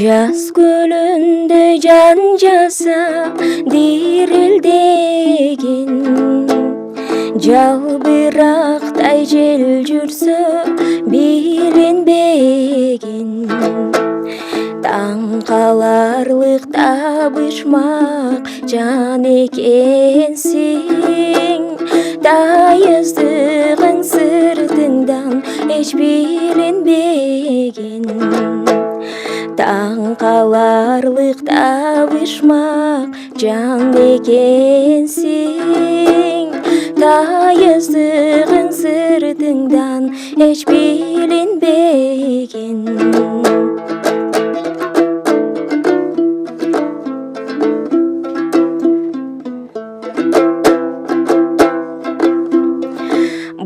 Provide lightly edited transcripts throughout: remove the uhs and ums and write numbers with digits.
Жаз көлүндө жан жаса дирилдеген, жалбырактай жел жүрсө билинбеген, таң каларлык табышмак жан экенсиң, дайыздыгың сыртыңдан эч билинбеген, таң каларлык табышмак жан экенсиң, дайыздыгың сыртыңдан эч билинбеген.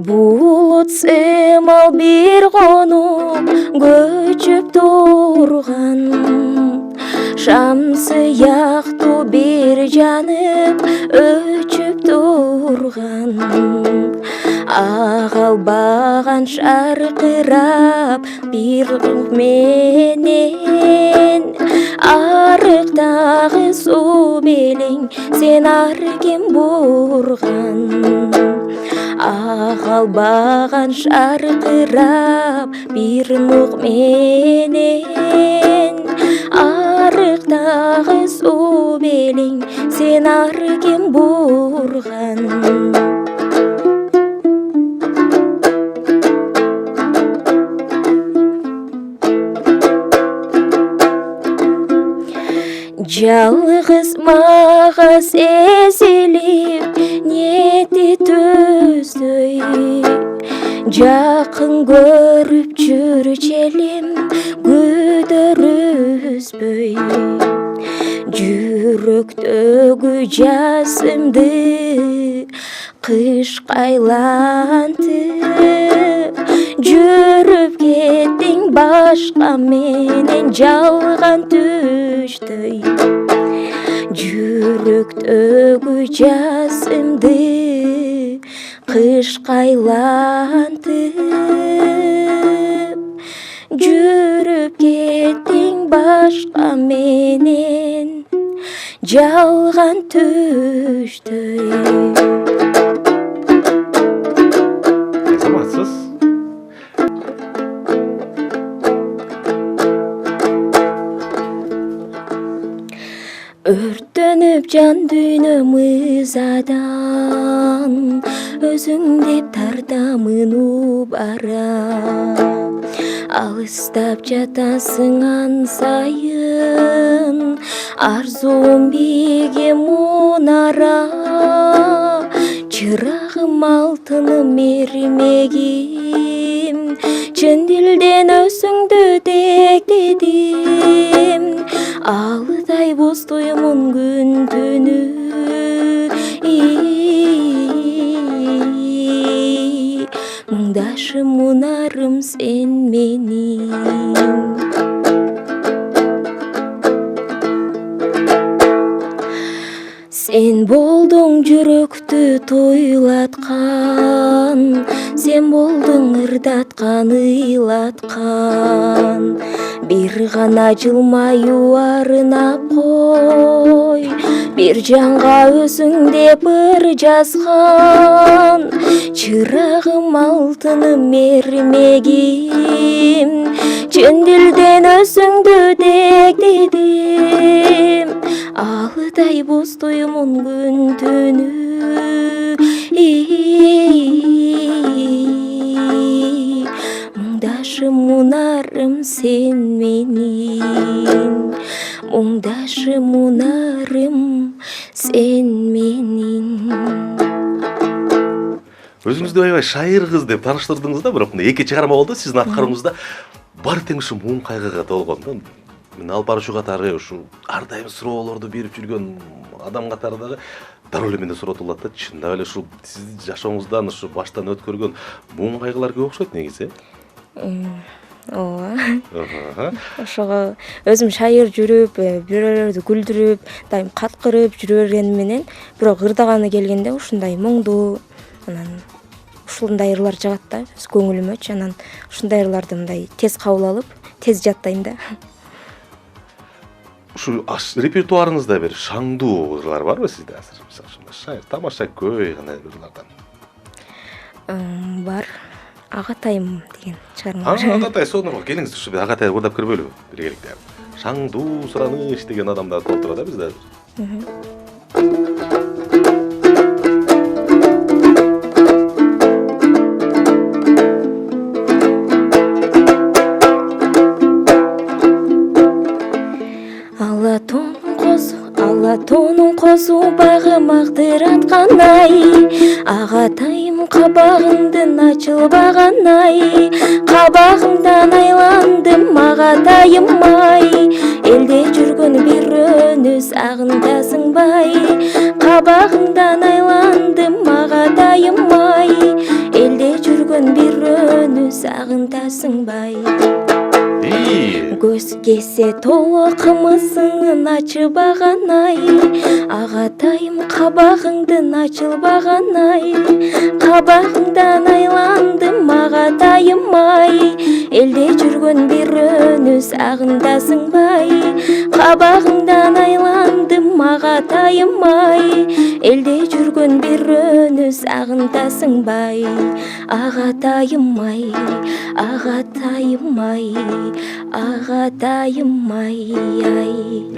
Булут сымал бир конуп көчүп турган, шам сыяктуу бир жанып өчүп турган, агалбаган шаркырап бир рух менен, арыктагы суу белең сен ар ким бурган, агалбаган шаркырап бир нук менен, арыктагы суу белең сен ар ким бурган. Жалгыз мага сезилип ниети түздөй, жакын көрүп жүрчү элем күдөрүзбөй, жүрөктөгү жасымды кыш кайлантып, жүрүп кеттиң башка менен жалган түштөй, жүрөктөгү жасымды кыш кайлантып, жүрүп кеттиң башка менен жалган түштөй. Азаматсыз. Өрттөнүп жан дүйнөм ызадан, өзүң деп тартамын убара, алыстап жатасың ан сайын, арзуум биге мунара, чырагым алтыным эрмегим, чын дилден өзүңдү тектедим, алдай боздоймун күн түнү, муңдашым мунарым сен менин. Сен болдуң жүрөктү тойлаткан, сен болдуң ырдаткан, ыйлаткан, бир гана жылмаюу арынап кой, бир жанга өзүң деп ыр жазган, чырагым алтыным эрмегим, чын дилден өзүңдү тектедим, алдай боздоймун күн түнү, муңдашым мунарым сен менин, муңдашым мунарым сен менин. Өзүңүздү аябай шайыр кыз деп тааныштырдыңыз да, бирок эки чыгарма болду сиздин аткарууңузда бар тең ушу муң кайгыга толгон. Мен алып баруучу катары ушу ар дайым суроолорду берип жүргөн адам катары дагы дароо эле менде суротулат да. Чындап эле ушул сиздин жашооңуздан ушу баштан өткөргөн муң кайгылар көп окшойт негизи. Ооба. Ошого өзүм шайыр жүрүп, бирөөлөрдү күлдүрүп, дайым каткырып жүрө бергеним менен, бирок ырдаганы келгенде ушундай муңдуу, анан ушундай ырлар жагат да өз көңүлүмөчү. Анан ушундай ырларды мындай тез кабыл алып, тез жаттайм да. Ушу репертуарыңызда бир шаңдуу ырлар барбы сизде азыр? Мисалы ушундай шайыр, тамаша көй кандай ырлардан? Бар. Агатайым деген чыгарма бар. Агатай сонур. Келиңиз ушу бир Агатай урдап көрбөйлүбү биргеликте? Шаңдуу сураныч деген адамдар толтура да бизде азыр. Ала тонун козу багымактыраткан ай, агатайым кабагыңдын ачылбаган ай, кабагыңдан айландым агатайым ай, элде жүргөн бирөөнү сагындасыңбай, кабагыңдан айландым агатайым ай, элде жүргөн бирөөнү сагындасыңбай. Көз кесе толо кымызыңын ачыбаган ай, агатайым кабагыңдын ачылбаган ай, кабагыңдан айландым агатайым ай, элде жүргөн бирөөнү сагындасыңбай, кабагыңдан айландым агатайым ай, элде жүргөн бирөөнү сагындасыңбай, агатайым ай, агатайым ай, агатайым ай.